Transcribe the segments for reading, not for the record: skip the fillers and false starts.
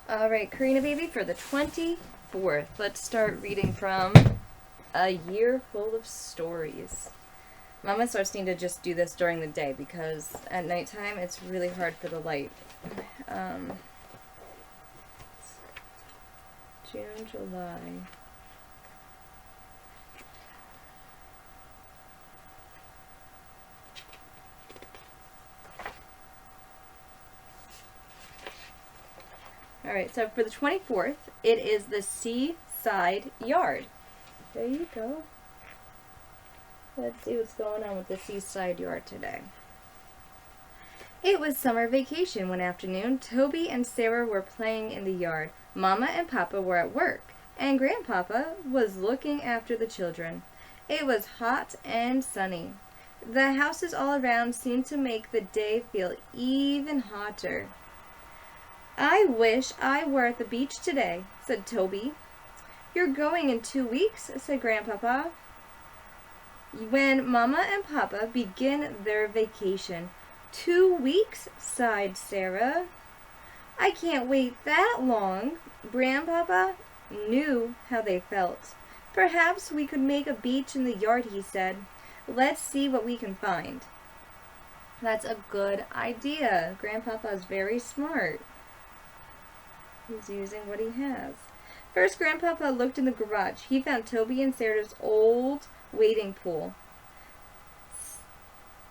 Alright, Karina baby, for the 24th, let's start reading from A Year Full of Stories. Mama starts needing to just do this during the day because at nighttime it's really hard for the light. June, July. Alright, so for the 24th, it is the Seaside Yard. There you go. Let's see what's going on with the Seaside Yard today. It was summer vacation one afternoon. Toby and Sarah were playing in the yard. Mama and Papa were at work, and Grandpapa was looking after the children. It was hot and sunny. The houses all around seemed to make the day feel even hotter. "I wish I were at the beach today," said Toby. "You're going in 2 weeks," said Grandpapa. "When Mama and Papa begin their vacation." 2 weeks, sighed Sarah. "I can't wait that long." Grandpapa knew how they felt. "Perhaps we could make a beach in the yard," he said. "Let's see what we can find." That's a good idea. Grandpapa is very smart. He's using what he has. First, Grandpapa looked in the garage. He found Toby and Sarah's old wading pool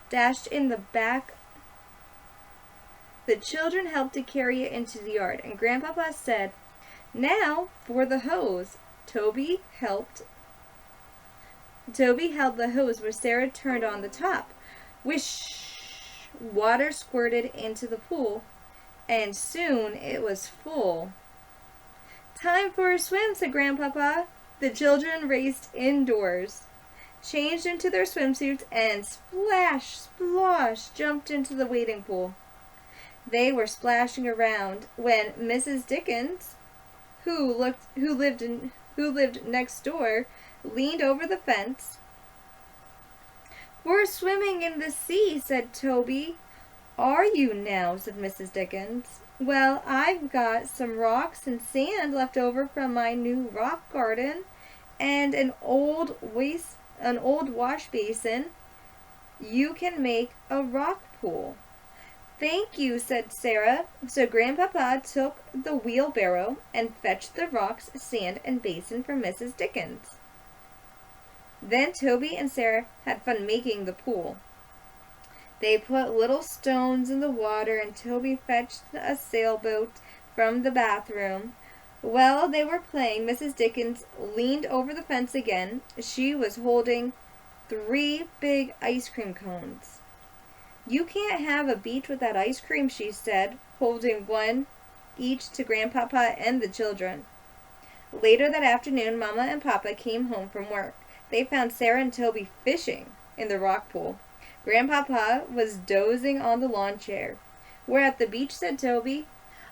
stashed in the back. The children helped to carry it into the yard, and Grandpapa said, "Now for the hose." Toby held the hose where Sarah turned on the top. Whish! Water squirted into the pool, and soon it was full. "Time for a swim," said Grandpapa. The children raced indoors, changed into their swimsuits, and splash, splosh, jumped into the wading pool. They were splashing around when Mrs. Dickens, who lived next door, leaned over the fence. "We're swimming in the sea," said Toby. "Are you now?" said Mrs. Dickens. "Well, I've got some rocks and sand left over from my new rock garden, and an old wash basin. You can make a rock pool." "Thank you," said Sarah. So Grandpapa took the wheelbarrow and fetched the rocks, sand, and basin from Mrs. Dickens. Then Toby and Sarah had fun making the pool. They put little stones in the water, and Toby fetched a sailboat from the bathroom. While they were playing, Mrs. Dickens leaned over the fence again. She was holding 3 big ice cream cones. "You can't have a beach without ice cream," she said, holding one each to Grandpapa and the children. Later that afternoon, Mama and Papa came home from work. They found Sarah and Toby fishing in the rock pool. Grandpapa was dozing on the lawn chair. "We're at the beach," said Toby.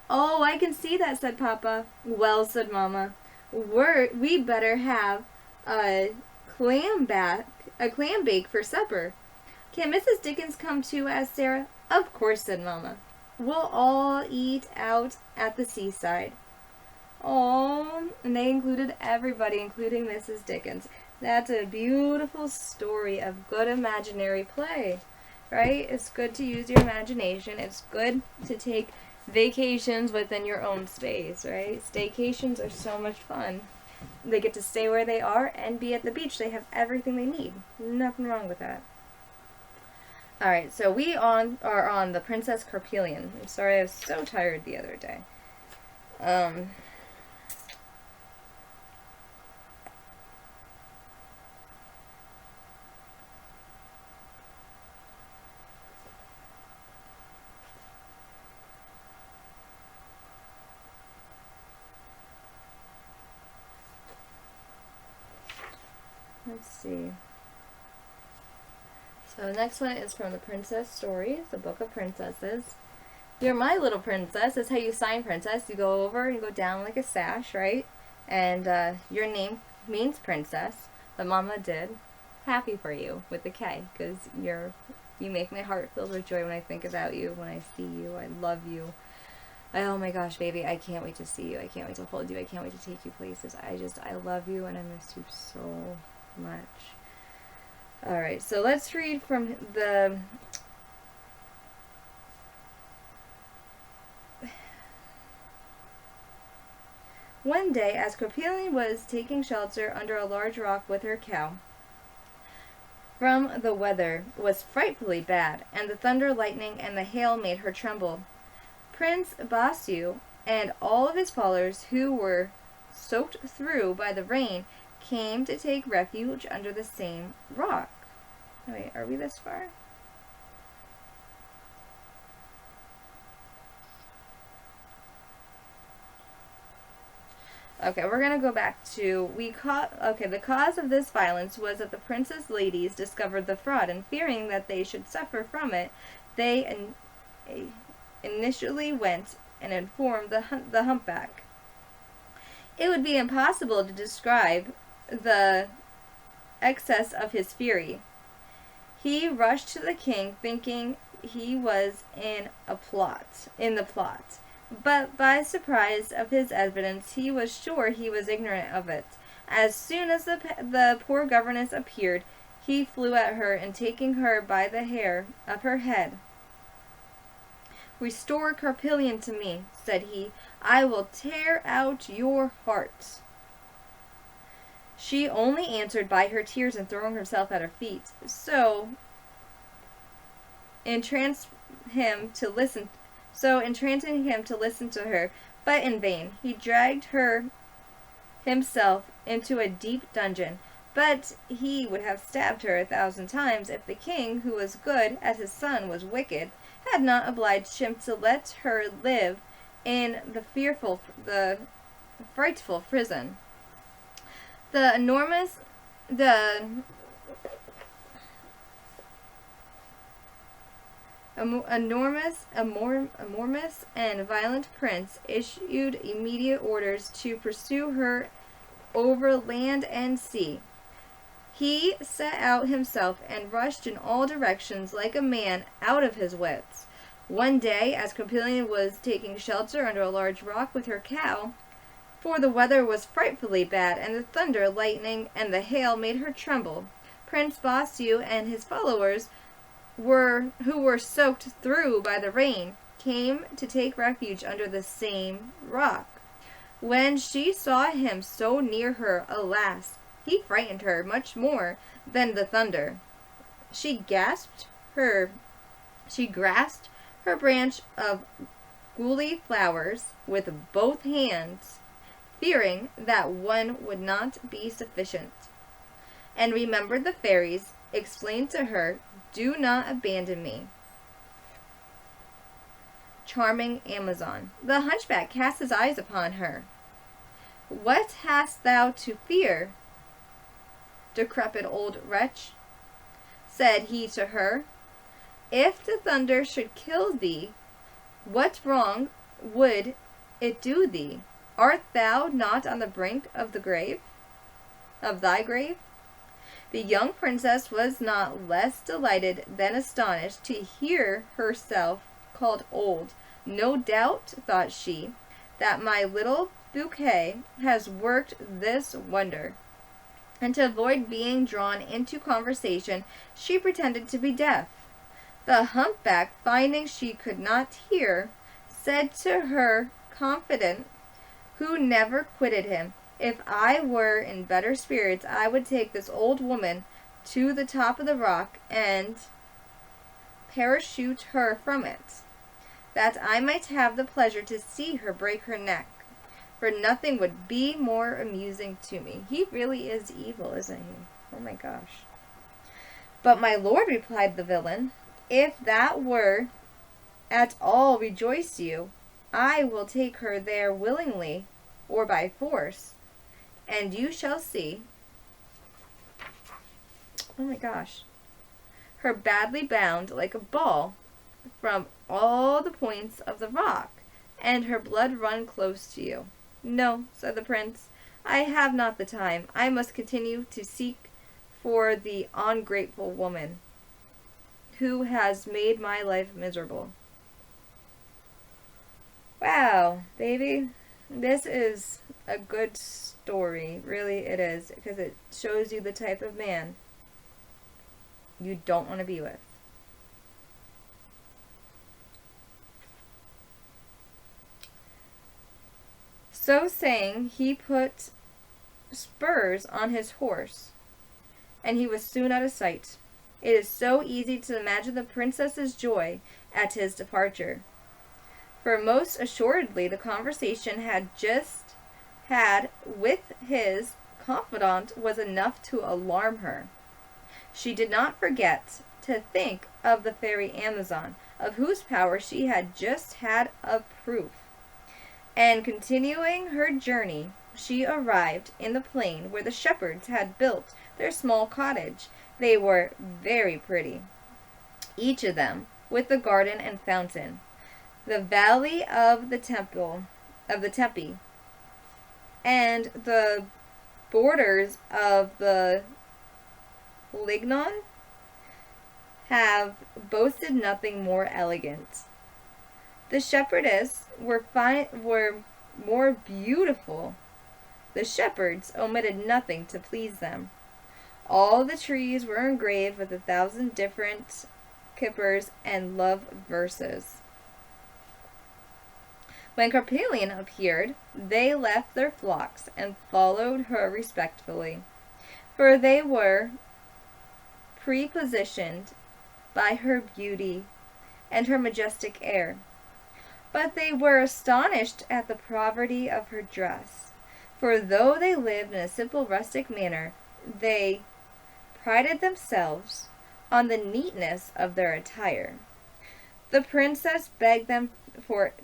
"Oh, I can see that," said Papa. "Well," said Mama, we better have a clam bake for supper." "Can Mrs. Dickens come too?" asked Sarah. "Of course," said Mama. "We'll all eat out at the seaside." Oh, and they included everybody, including Mrs. Dickens. That's a beautiful story of good imaginary play, right? It's good to use your imagination. It's good to take vacations within your own space, right? Staycations are so much fun. They get to stay where they are and be at the beach. They have everything they need. Nothing wrong with that. Alright, so we are on the Princess Carpillon. I'm sorry, I was so tired the other day. Let's see. So the next one is from the Princess Stories, the Book of Princesses. "You're my little princess." That's how you sign princess. You go over and you go down like a sash, right? And your name means princess. But Mama did happy for you with the K, because you make my heart filled with joy when I think about you, when I see you. I love you. Oh my gosh, baby, I can't wait to see you. I can't wait to hold you. I can't wait to take you places. I love you and I miss you so much. Alright, so let's read from the... One day, as Carpillon was taking shelter under a large rock with her cow, from the weather was frightfully bad, and the thunder, lightning, and the hail made her tremble. Prince Basu and all of his followers, who were soaked through by the rain, came to take refuge under the same rock. Wait, are we this far? Okay, we're gonna go back to the cause of this violence was that the prince's ladies discovered the fraud, and fearing that they should suffer from it, they initially went and informed the humpback. It would be impossible to describe the excess of his fury. He rushed to the king, thinking he was in the plot. But by surprise of his evidence, he was sure he was ignorant of it. As soon as the poor governess appeared, he flew at her, and taking her by the hair of her head, "Restore Carpillon to me," said he. "I will tear out your heart." She only answered by her tears and throwing herself at her feet. So entrancing him to listen to her, but in vain. He dragged her himself into a deep dungeon, but he would have stabbed her 1,000 times if the king, who was good as his son was wicked, had not obliged him to let her live in the frightful prison. The enormous and violent prince issued immediate orders to pursue her over land and sea. He set out himself and rushed in all directions like a man out of his wits. One day, as Carpillon was taking shelter under a large rock with her cow, for the weather was frightfully bad, and the thunder, lightning, and the hail made her tremble, Prince Basu and his followers, who were soaked through by the rain, came to take refuge under the same rock. When she saw him so near her, alas, he frightened her much more than the thunder. She grasped her branch of gully flowers with both hands, fearing that one would not be sufficient, and remembered the fairies explained to her, "Do not abandon me." Charming Amazon. The hunchback cast his eyes upon her. "What hast thou to fear, decrepit old wretch?" said he to her. "If the thunder should kill thee, what wrong would it do thee? Art thou not on the brink of thy grave? The young princess was not less delighted than astonished to hear herself called old. "No doubt," thought she, "that my little bouquet has worked this wonder." And to avoid being drawn into conversation, she pretended to be deaf. The humpback, finding she could not hear, said to her confidant, who never quitted him, "If I were in better spirits, I would take this old woman to the top of the rock and parachute her from it, that I might have the pleasure to see her break her neck, for nothing would be more amusing to me." He really is evil, isn't he? Oh my gosh. "But my lord," replied the villain, "if that were at all rejoice you, I will take her there willingly or by force, and you shall see." Oh my gosh. "Her badly bound like a ball from all the points of the rock, and her blood run close to you." "No," said the prince, "I have not the time. I must continue to seek for the ungrateful woman who has made my life miserable." Wow, baby, this is a good story. Really, it is, because it shows you the type of man you don't want to be with. So saying, he put spurs on his horse, and he was soon out of sight. It is so easy to imagine the princess's joy at his departure, for most assuredly the conversation had just had with his confidant was enough to alarm her. She did not forget to think of the fairy Amazon, of whose power she had just had a proof. And continuing her journey, she arrived in the plain where the shepherds had built their small cottage. They were very pretty, each of them with the garden and fountain, the valley of the Tempe, and the borders of the Lignon have boasted nothing more elegant. The shepherdess were more beautiful. The shepherds omitted nothing to please them. All the trees were engraved with 1,000 different kippers and love verses. When Carpillon appeared, they left their flocks and followed her respectfully, for they were prepositioned by her beauty and her majestic air. But they were astonished at the poverty of her dress, for though they lived in a simple rustic manner, they prided themselves on the neatness of their attire. The princess begged them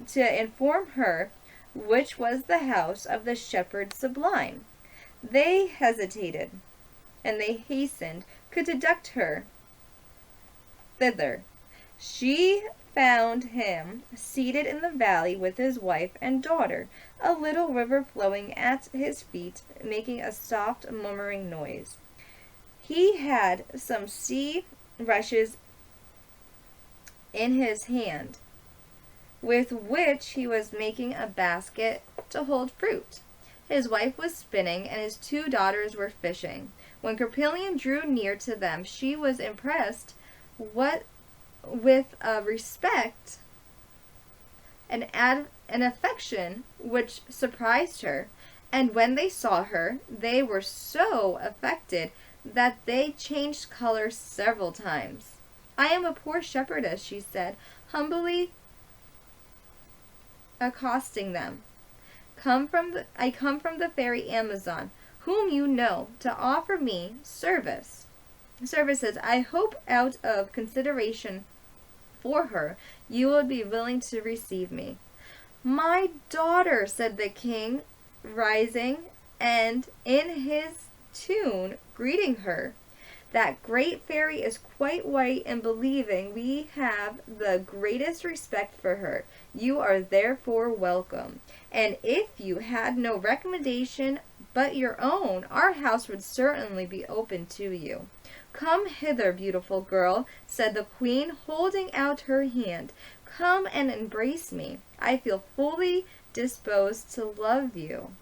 to inform her which was the house of the shepherd sublime. They hesitated, and they hastened to conduct her thither. She found him seated in the valley with his wife and daughter, a little river flowing at his feet, making a soft murmuring noise. He had some sea rushes in his hand, with which he was making a basket to hold fruit. His wife was spinning, and his 2 daughters were fishing. When Carpillon drew near to them, she was impressed with a respect and an affection which surprised her. And when they saw her, they were so affected that they changed color several times. "I am a poor shepherdess," she said, humbly accosting them. I come from the fairy Amazon, whom you know, to offer me services. I hope out of consideration for her, you would be willing to receive me." "My daughter," said the king, rising, and in his tune greeting her, "that great fairy is quite right in believing we have the greatest respect for her. You are therefore welcome. And if you had no recommendation but your own, our house would certainly be open to you." "Come hither, beautiful girl," said the queen, holding out her hand. "Come and embrace me. I feel fully disposed to love you.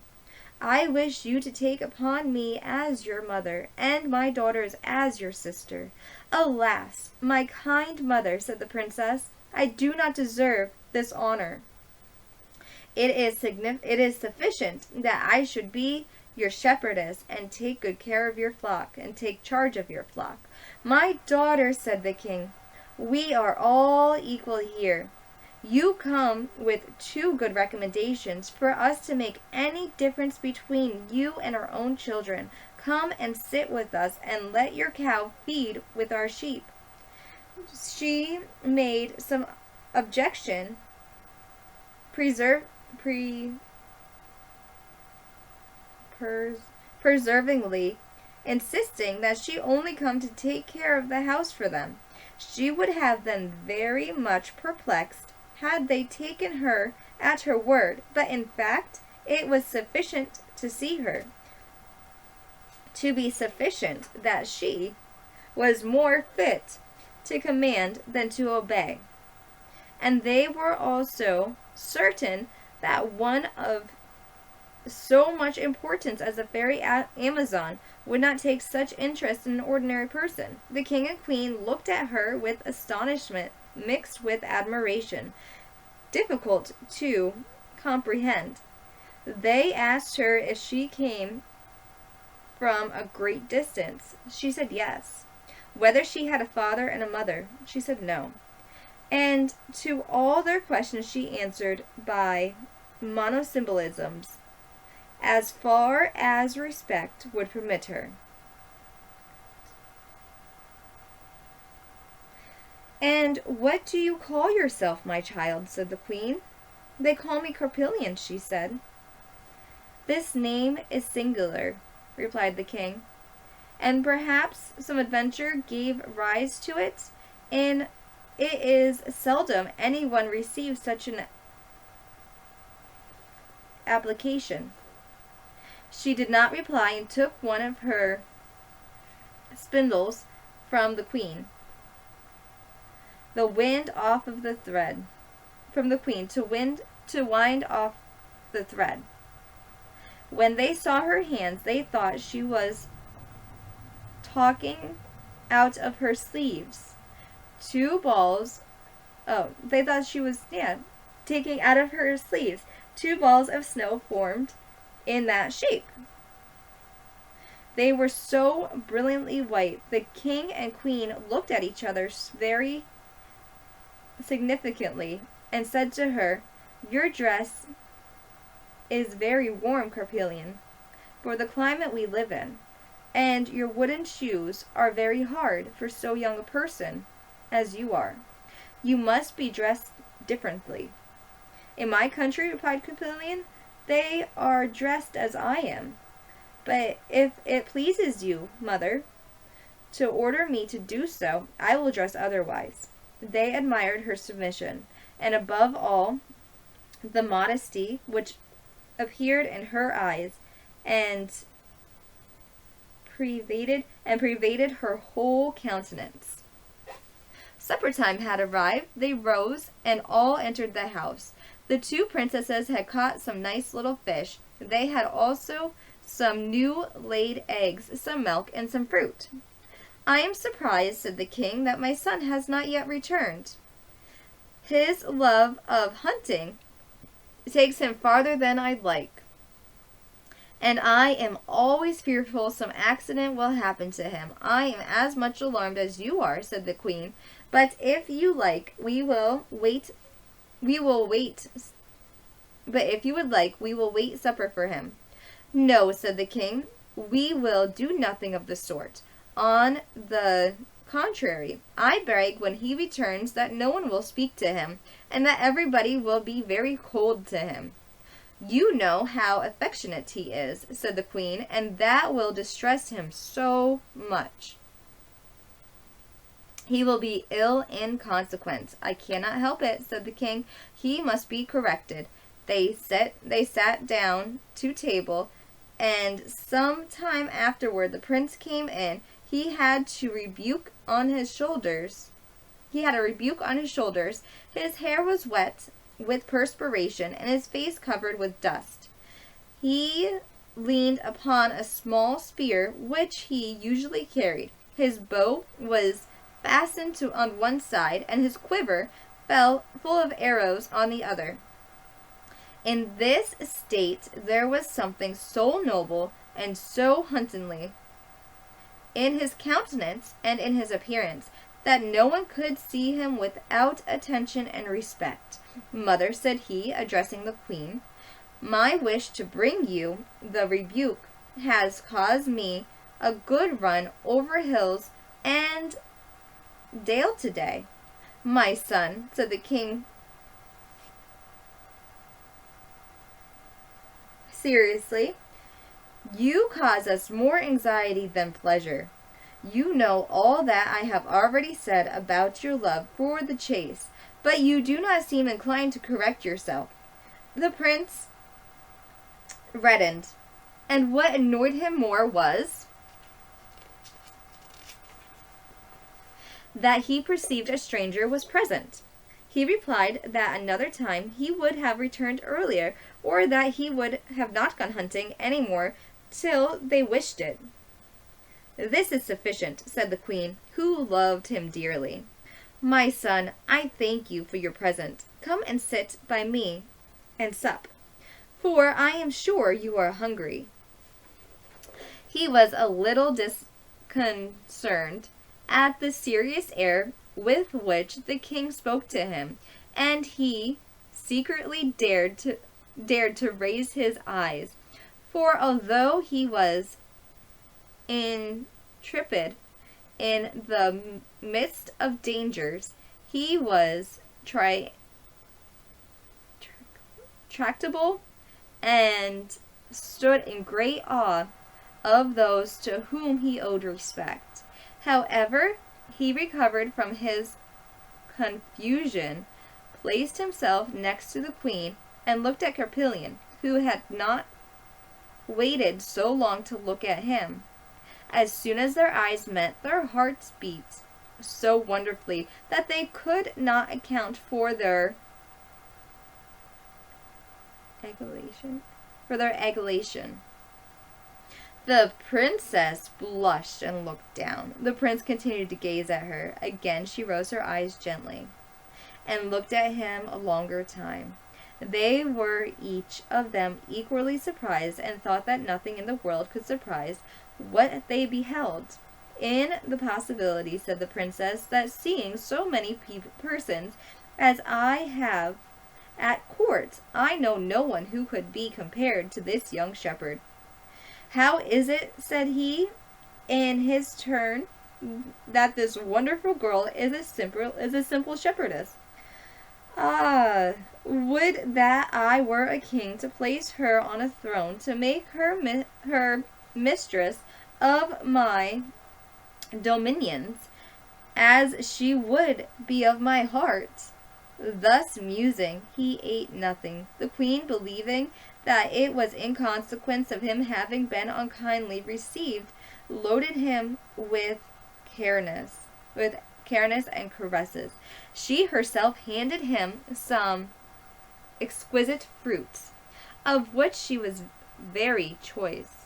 I wish you to take upon me as your mother, and my daughters as your sister." "Alas, my kind mother," said the princess, "I do not deserve this honor. It is sufficient that I should be your shepherdess and take good care of your flock, and take charge of your flock." "My daughter," said the king, "we are all equal here. You come with 2 good recommendations for us to make any difference between you and our own children. Come and sit with us, and let your cow feed with our sheep." She made some objection, perseveringly insisting that she only come to take care of the house for them. She would have been very much perplexed had they taken her at her word, but in fact it was sufficient to see her to be sufficient that she was more fit to command than to obey. and they were also certain that one of so much importance as a fairy Amazon would not take such interest in an ordinary person. The king and queen looked at her with astonishment mixed with admiration, difficult to comprehend. They asked her if she came from a great distance. She said yes. Whether she had a father and a mother. She said no. And to all their questions she answered by monosymbolisms, as far as respect would permit her. "And what do you call yourself, my child?" said the queen. "They call me Carpillon," she said. "This name is singular," replied the king, "and perhaps some adventure gave rise to it, and it is seldom anyone receives such an application." She did not reply and took one of her spindles from the queen. The wind off of the thread. From the queen to wind off the thread. When they saw her hands, they thought she was talking out of her sleeves. They thought she was, taking out of her sleeves. 2 balls of snow formed in that shape. They were so brilliantly white. The king and queen looked at each other very significantly and said to her, "Your dress is very warm, Carpillon, for the climate we live in, and your wooden shoes are very hard for so young a person as you are. You must be dressed differently." "In my country," replied Carpillon, "they are dressed as I am. But if it pleases you, mother, to order me to do so, I will dress otherwise." They admired her submission, and above all, the modesty which appeared in her eyes and pervaded her whole countenance. Supper time had arrived. They rose, and all entered the house. The 2 princesses had caught some nice little fish. They had also some new laid eggs, some milk, and some fruit. "I am surprised," said the king, "that my son has not yet returned. His love of hunting takes him farther than I'd like, and I am always fearful some accident will happen to him." "I am as much alarmed as you are," said the queen, "but if you like, we will wait supper for him." "No," said the king, "we will do nothing of the sort. On the contrary, I beg when he returns that no one will speak to him, and that everybody will be very cold to him." "You know how affectionate he is," said the queen, "and that will distress him so much. He will be ill in consequence." "I cannot help it," said the king. "He must be corrected." They sat down to table, and some time afterward the prince came in. He had a rebuke on his shoulders. His hair was wet with perspiration, and his face covered with dust. He leaned upon a small spear which he usually carried. His bow was fastened on one side, and his quiver full of arrows on the other. In this state there was something so noble and so huntingly in his countenance and in his appearance that no one could see him without attention and respect. "Mother," said he, addressing the queen, "my wish to bring you the rebuke has caused me a good run over hills and dale today." "My son," said the king seriously, "you cause us more anxiety than pleasure. You know all that I have already said about your love for the chase, but you do not seem inclined to correct yourself." The prince reddened, and what annoyed him more was that he perceived a stranger was present. He replied that another time he would have returned earlier, or that he would have not gone hunting any more till they wished it. "This is sufficient," said the queen, who loved him dearly. "My son, I thank you for your present. Come and sit by me and sup, for I am sure you are hungry." He was a little disconcerted at the serious air with which the king spoke to him, and he secretly dared to raise his eyes, for although he was intrepid in the midst of dangers, he was tractable and stood in great awe of those to whom he owed respect. However, he recovered from his confusion, placed himself next to the queen, and looked at Carpillon, who had not waited so long to look at him. As soon as their eyes met, their hearts beat so wonderfully that they could not account for their adulation. The princess blushed and looked down. The prince continued to gaze at her. Again she rose her eyes gently and looked at him a longer time. They were each of them equally surprised, and thought that nothing in the world could surprise what they beheld. "In the possibility," said the princess, "that seeing so many persons as I have at court, I know no one who could be compared to this young shepherd." "How is it," said he, in his turn, "that this wonderful girl is a simple shepherdess? Ah, would that I were a king to place her on a throne, to make her her mistress of my dominions, as she would be of my heart." Thus musing, he ate nothing. The queen, believing that it was in consequence of him having been unkindly received, loaded him with careness and caresses. She herself handed him some exquisite fruits, of which she was very choice.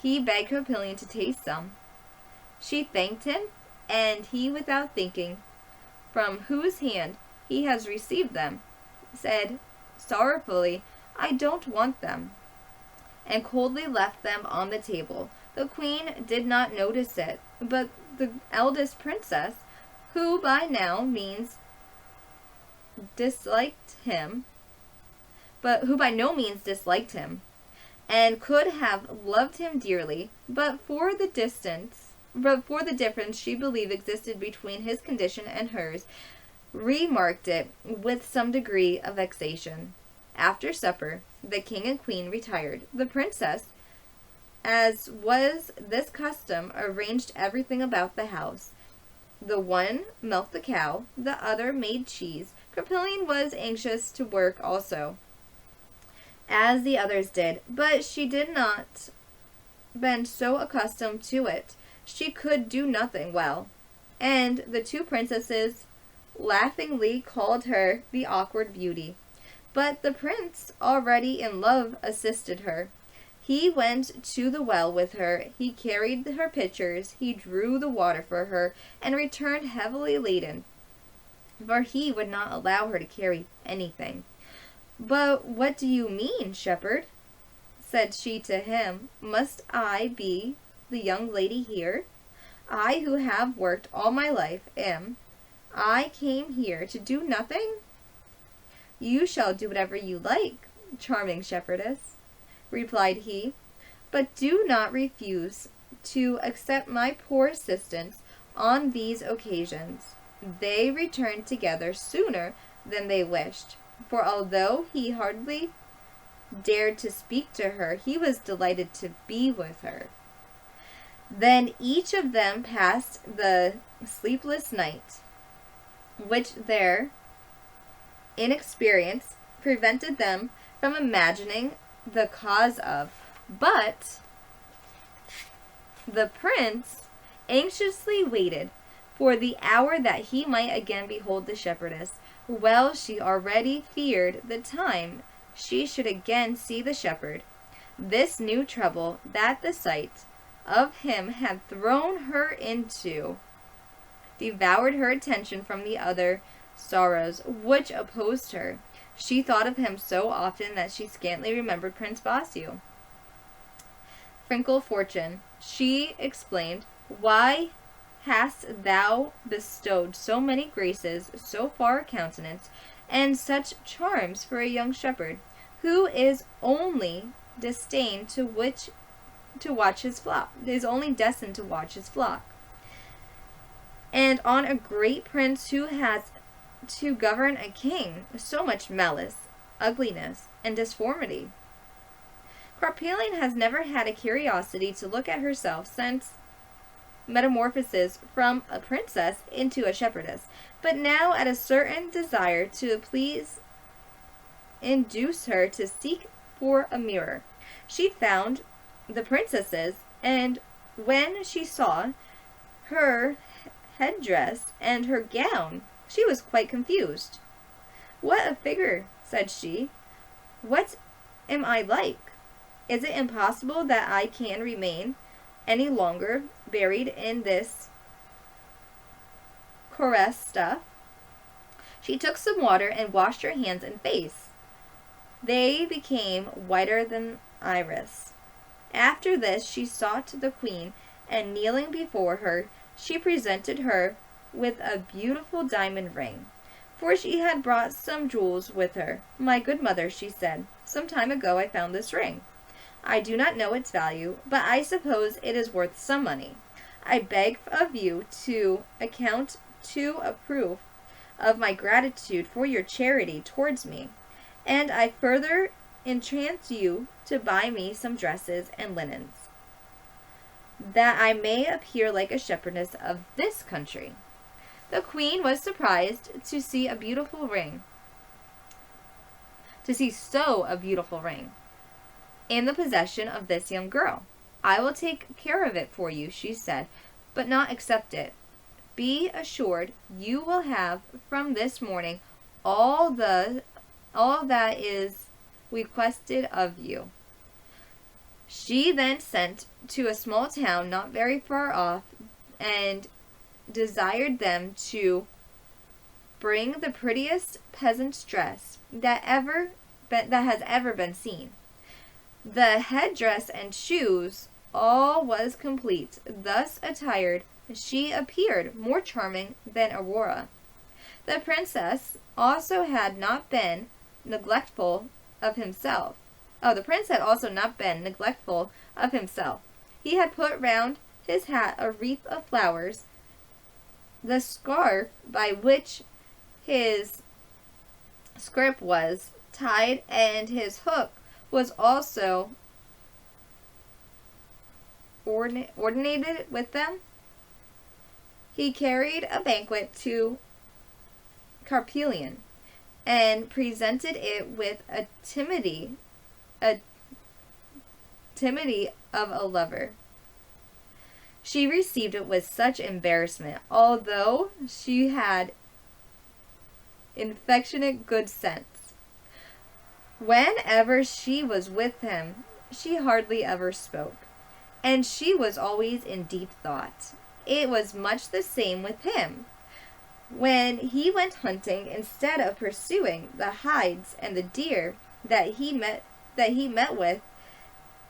He begged Carpillon to taste some. She thanked him, and he, without thinking from whose hand he has received them, said sorrowfully, "I don't want them," and coldly left them on the table. The queen did not notice it, but the eldest princess, who by no means disliked him, and could have loved him dearly, but for the difference she believed existed between his condition and hers, remarked it with some degree of vexation. After supper, the king and queen retired. The princess, as was this custom, arranged everything about the house. The one milked the cow, the other made cheese. Carpillon was anxious to work also, as the others did, but she did not been so accustomed to it. She could do nothing well, and the two princesses laughingly called her the awkward beauty. But the prince, already in love, assisted her. He went to the well with her, he carried her pitchers, he drew the water for her, and returned heavily laden, for he would not allow her to carry anything. "But what do you mean, shepherd?" said she to him. "Must I be the young lady here? I, who have worked all my life, I came here to do nothing?" "You shall do whatever you like, charming shepherdess," replied he, "but do not refuse to accept my poor assistance on these occasions." They returned together sooner than they wished, for although he hardly dared to speak to her, he was delighted to be with her. Then each of them passed the sleepless night, which their inexperience prevented them from imagining the cause of. But the prince anxiously waited for the hour that he might again behold the shepherdess. Well, she already feared the time she should again see the shepherd. This new trouble that the sight of him had thrown her into devoured her attention from the other sorrows which opposed her. She thought of him so often that she scantly remembered Prince Bossu. Frinkle Fortune, she exclaimed, why hast thou bestowed so many graces, so fair a countenance, and such charms for a young shepherd, who is only destined to watch his flock, and on a great prince who has to govern a king, so much malice, ugliness, and disformity. Carpillon has never had a curiosity to look at herself since metamorphosis from a princess into a shepherdess, but now at a certain desire to please induce her to seek for a mirror. She found the princesses, and when she saw her headdress and her gown, she was quite confused. What a figure, said she. What am I like? Is it impossible that I can remain any longer buried in this coarse stuff? She took some water and washed her hands and face. They became whiter than iris. After this she sought the queen, and kneeling before her, she presented her with a beautiful diamond ring, for she had brought some jewels with her. My good mother, she said, some time ago I found this ring. I do not know its value, but I suppose it is worth some money. I beg of you to account to a proof of my gratitude for your charity towards me, and I further enchant you to buy me some dresses and linens, that I may appear like a shepherdess of this country. The queen was surprised to see a beautiful ring, in the possession of this young girl. I will take care of it for you, she said, but not accept it. Be assured you will have from this morning all that is requested of you. She then sent to a small town not very far off, and desired them to bring the prettiest peasant's dress that has ever been seen. The headdress and shoes, all was complete. Thus attired, she appeared more charming than Aurora. The princess also had not been neglectful of himself. The prince had also not been neglectful of himself. He had put round his hat a wreath of flowers, the scarf by which his scrip was tied, and his hook was also ordinated with them. He carried a banquet to Carpillon, and presented it with a timidity of a lover. She received it with such embarrassment, although she had affectionate good sense. Whenever she was with him, she hardly ever spoke, and she was always in deep thought. It was much the same with him. When he went hunting, instead of pursuing the hides and the deer that he met with,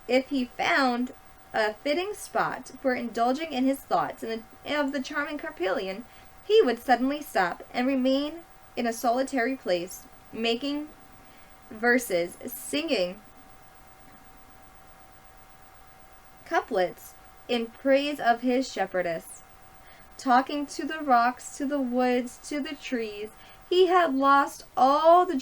if he found a fitting spot for indulging in his thoughts and of the charming Carpillon, he would suddenly stop and remain in a solitary place, making verses, singing couplets in praise of his shepherdess, talking to the rocks, to the woods, to the trees. He had lost all that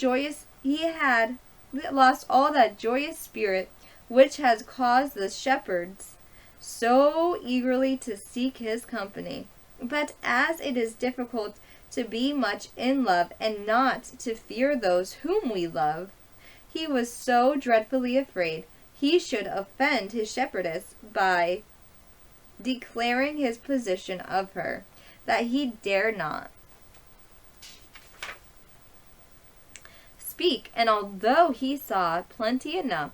joyous spirit which has caused the shepherds so eagerly to seek his company. But as it is difficult to be much in love and not to fear those whom we love, he was so dreadfully afraid he should offend his shepherdess by declaring his position of her, that he dare not. Speak, and although he saw plenty enough,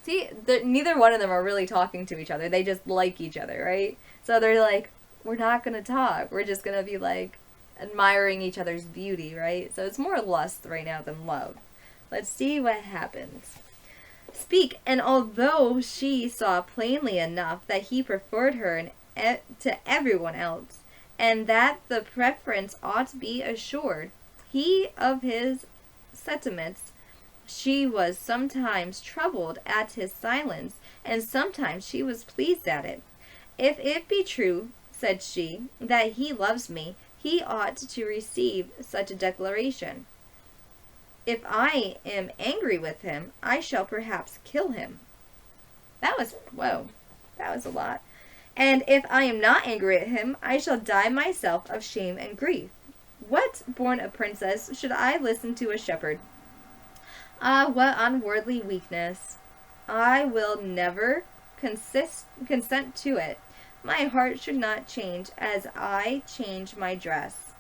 see, neither one of them are really talking to each other. They just like each other, right? So they're like, we're not going to talk. We're just going to be like admiring each other's beauty, right? So it's more lust right now than love. Let's see what happens. Speak, and although she saw plainly enough that he preferred her to everyone else, and that the preference ought to be assured, he of his sentiments, she was sometimes troubled at his silence, and sometimes she was pleased at it. If it be true, said she, that he loves me, he ought to receive such a declaration. If I am angry with him, I shall perhaps kill him. That was a lot. And if I am not angry at him, I shall die myself of shame and grief. What, born a princess, should I listen to a shepherd? Ah, what unworldly weakness! I will never consent to it. My heart should not change as I change my dress.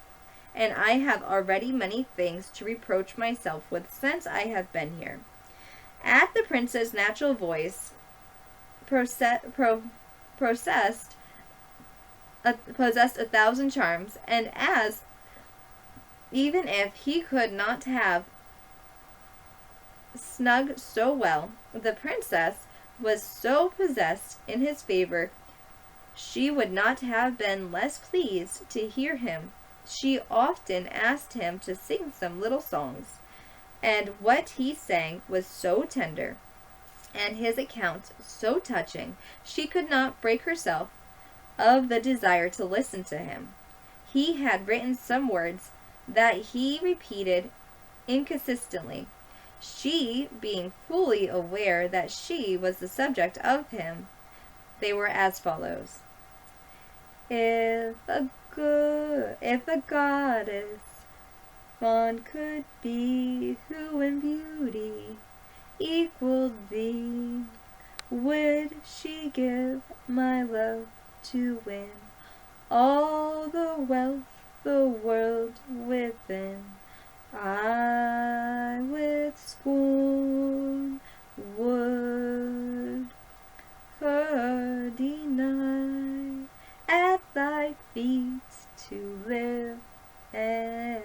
And I have already many things to reproach myself with since I have been here. At the prince's natural voice possessed 1,000 charms, and as even if he could not have snug so well, the princess was so possessed in his favor, she would not have been less pleased to hear him. She often asked him to sing some little songs, and what he sang was so tender, and his accounts so touching, she could not break herself of the desire to listen to him. He had written some words that he repeated inconsistently, she being fully aware that she was the subject of him. They were as follows. If a goddess fond could be, who in beauty equaled thee, would she give my love to win all the wealth the world within? I with scorn would her deny, at thy feet to live and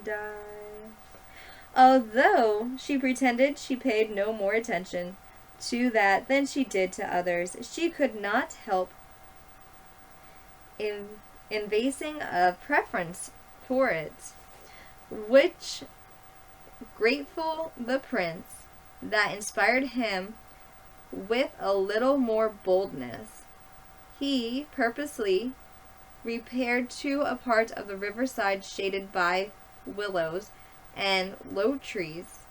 die. Although she pretended she paid no more attention to that than she did to others, she could not help invasing a preference for it, which grateful the prince, that inspired him with a little more boldness. He purposely repaired to a part of the riverside shaded by willows and low trees,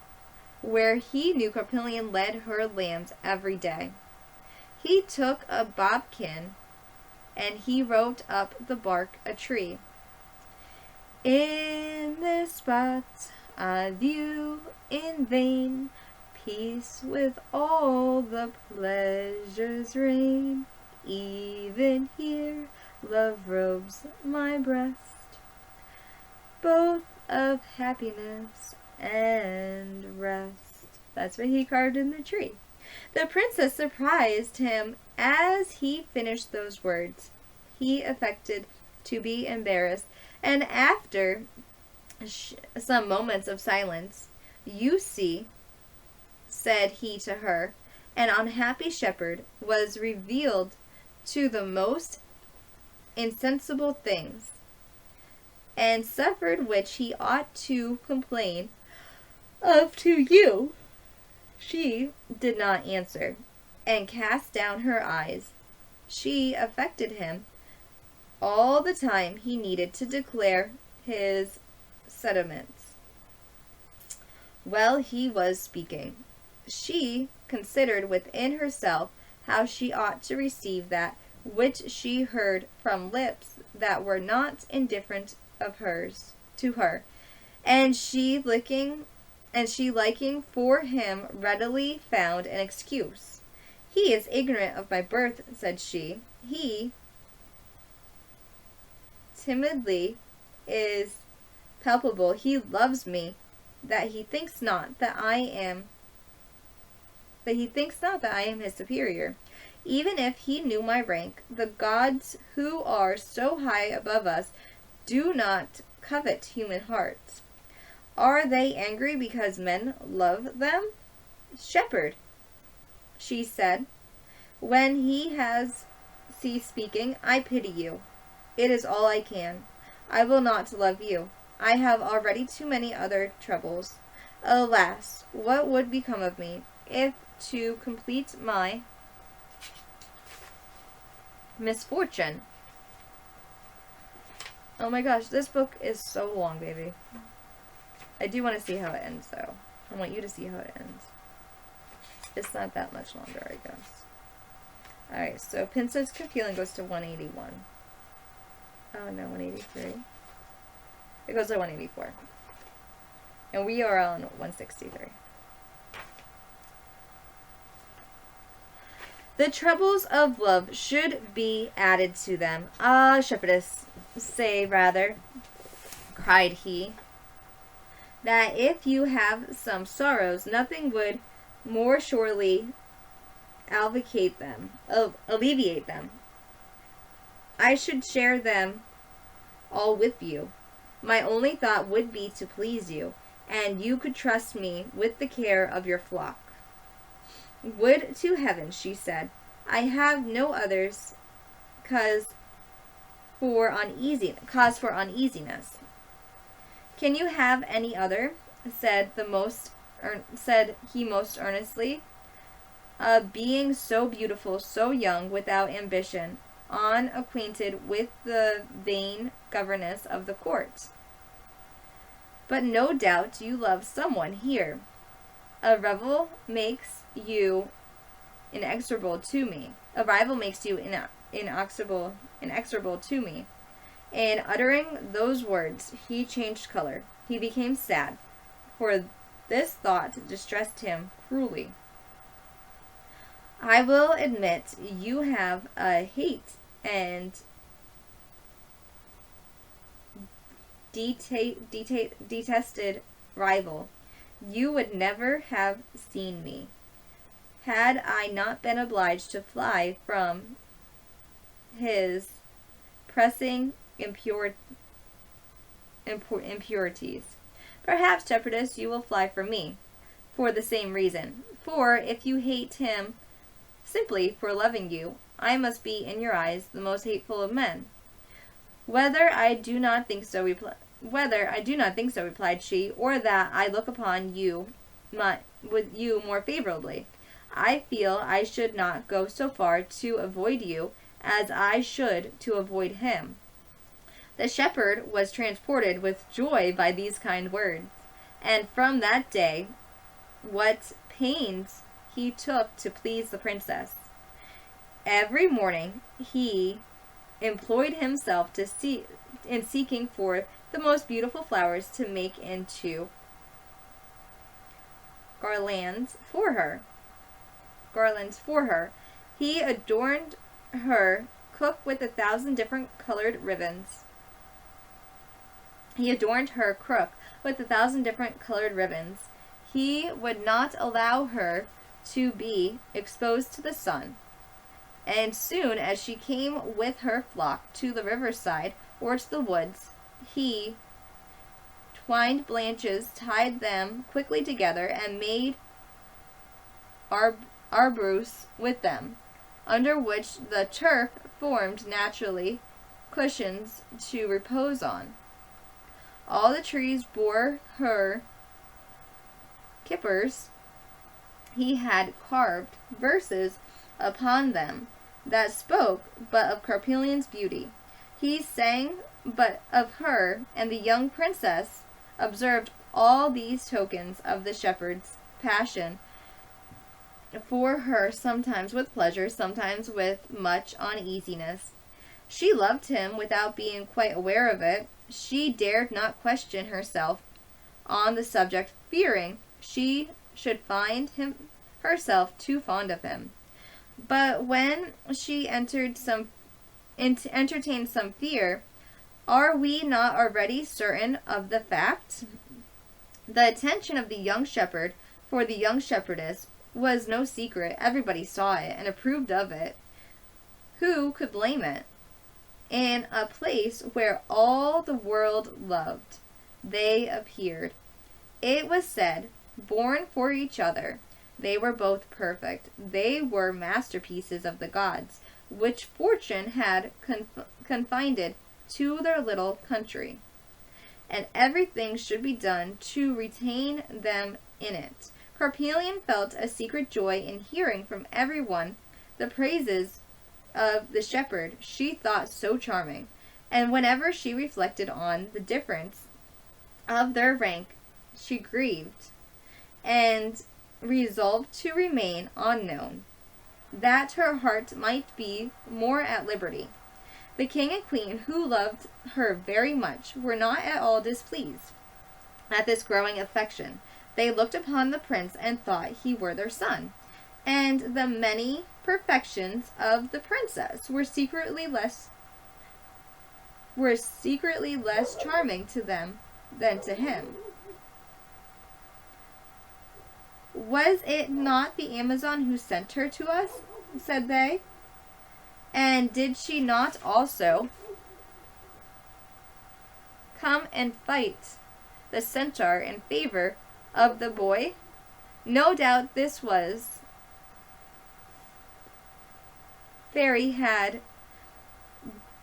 where he knew Carpillon led her lambs every day. He took a bodkin, and he wrote up the bark a tree. In this spot I view in vain peace with all the pleasures reign. Even here love robes my breast, both of happiness and rest. That's what he carved in the tree. The princess surprised him as he finished those words. He affected to be embarrassed, and after some moments of silence, "You see," said he to her, "an unhappy shepherd was revealed to the most insensible things, and suffered which he ought to complain of to you." She did not answer, and cast down her eyes. She affected him all the time he needed to declare his sentiments. While he was speaking, she considered within herself how she ought to receive that which she heard from lips that were not indifferent of hers to her, and she liking for him readily found an excuse. "He is ignorant of my birth," said she. "He timidly is palpable. He loves me that he thinks not that I am his superior. Even if he knew my rank, the gods who are so high above us do not covet human hearts. Are they angry because men love them? Shepherd, she said, when he has ceased speaking, I pity you. It is all I can. I will not love you. I have already too many other troubles. Alas, what would become of me if, to complete my misfortune? Oh my gosh, this book is so long, baby. I do want to see how it ends, though. I want you to see how it ends. It's not that much longer, I guess. Alright, so Princess Carpillon goes to 181. Oh no, 183. It goes to 184. And we are on 163. The troubles of love should be added to them. Ah, shepherdess, say rather, cried he, that if you have some sorrows, nothing would more surely alleviate them. I should share them all with you. My only thought would be to please you, and you could trust me with the care of your flock. Would to heaven, she said, I have no others cause for uneasiness. Can you have any other? said he most earnestly. A being so beautiful, so young, without ambition, unacquainted with the vain governess of the court. But no doubt you love someone here. A rival makes you inexorable to me. Inexorable to me. In uttering those words, he changed color. He became sad, for this thought distressed him cruelly. I will admit you have a hate and detested rival. You would never have seen me, had I not been obliged to fly from his pressing impurities. Perhaps, shepherdess, you will fly from me, for the same reason. For if you hate him simply for loving you, I must be in your eyes the most hateful of men. Whether I do not think so, replied she, or that I look upon you with you more favorably, I feel I should not go so far to avoid you as I should to avoid him. The shepherd was transported with joy by these kind words, and from that day, what pains he took to please the princess. Every morning he employed himself in seeking for the most beautiful flowers to make into garlands for her. He adorned her cook with 1,000 different colored ribbons. He would not allow her to be exposed to the sun, and soon as she came with her flock to the riverside or to the woods, he twined branches, tied them quickly together, and made arbours with them, under which the turf formed naturally cushions to repose on. All the trees bore her kippers. He had carved verses upon them that spoke but of Carpillon's beauty. He sang but of her, and the young princess observed all these tokens of the shepherd's passion for her, sometimes with pleasure, sometimes with much uneasiness. She loved him without being quite aware of it. She dared not question herself on the subject, fearing she should find herself too fond of him. But when she entertained some fear, are we not already certain of the fact The attention of the young shepherd for the young shepherdess was no secret. Everybody saw it and approved of it. Who could blame it? In a place where all the world loved, they appeared. It was said, born for each other. They were both perfect. They were masterpieces of the gods, which fortune had confined to their little country. And everything should be done to retain them in it. Carpillon felt a secret joy in hearing from everyone the praises of the shepherd she thought so charming, and whenever she reflected on the difference of their rank, she grieved, and resolved to remain unknown, that her heart might be more at liberty. The king and queen, who loved her very much, were not at all displeased at this growing affection. They looked upon the prince and thought he were their son, and the many perfections of the princess were secretly less charming to them than to him. Was it not the Amazon who sent her to us? Said they. And did she not also come and fight the centaur in favor of the boy? No doubt this was fairy had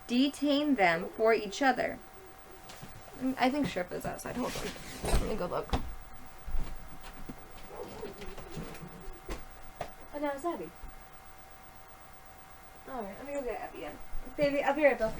detained them for each other. I think Sheriff is outside. Hold on. Let me go look. Oh, no, it's Abby. Alright, let me go get Abby in. Baby, I'll be right back.